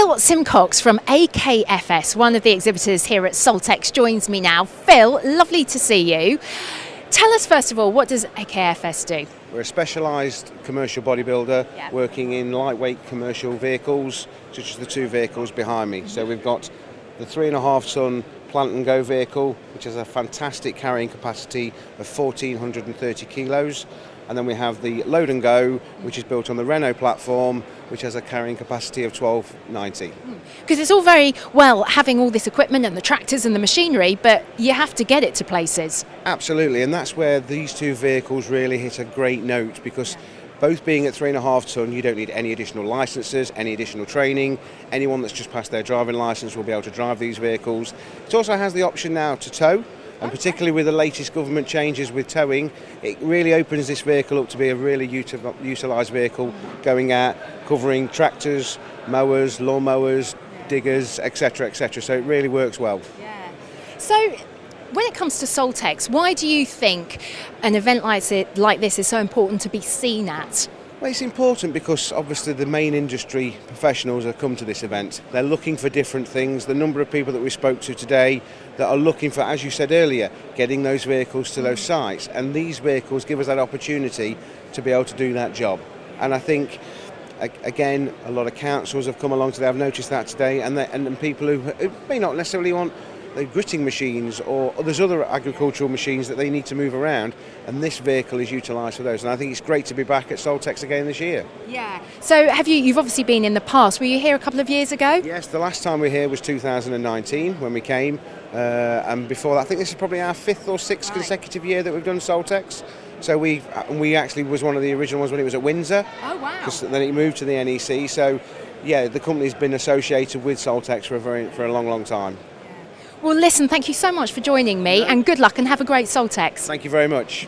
Phil Simcox from AKFS, one of the exhibitors here at Saltex, joins me now. Phil, lovely to see you. Tell us first of all, what does AKFS do? We're a specialised commercial bodybuilder working in lightweight commercial vehicles, such as the two vehicles behind me. So we've got the 3.5 tonne plant and go vehicle, which has a fantastic carrying capacity of 1,430 kilos. And then we have the load and go, which is built on the Renault platform, which has a carrying capacity of 1,290. Because it's all very well having all this equipment and the tractors and the machinery, but you have to get it to places. Absolutely, and that's where these two vehicles really hit a great note, because both being at 3.5 tonne, you don't need any additional licences, any additional training. Anyone that's just passed their driving licence will be able to drive these vehicles. It also has the option now to tow. And particularly with the latest government changes with towing, it really opens this vehicle up to be a really utilised vehicle, going out, covering tractors, mowers, lawn mowers, diggers, etc., etc. So it really works well. Yeah. So when it comes to Saltex, why do you think an event like this is so important to be seen at? Well, it's important because obviously the main industry professionals have come to this event. They're looking for different things. The number of people that we spoke to today that are looking for, as you said earlier, getting those vehicles to those sites. And these vehicles give us that opportunity to be able to do that job. And I think, again, a lot of councils have come along today. I've noticed that today. And people who may not necessarily want the gritting machines, or there's other agricultural machines that they need to move around, and this vehicle is utilised for those. And I think it's great to be back at Saltex again this year. Yeah. So you've obviously been in the past. Were you here a couple of years ago? Yes, the last time we were here was 2019 when we came, and before that, I think this is probably our 5th or 6th consecutive year that we've done Saltex. So we actually was one of the original ones when it was at Windsor. Oh wow! Because then it moved to the NEC. So yeah, the company's been associated with Saltex for a long time. Well, listen, thank you so much for joining me, and good luck and have a great Saltex. Thank you very much.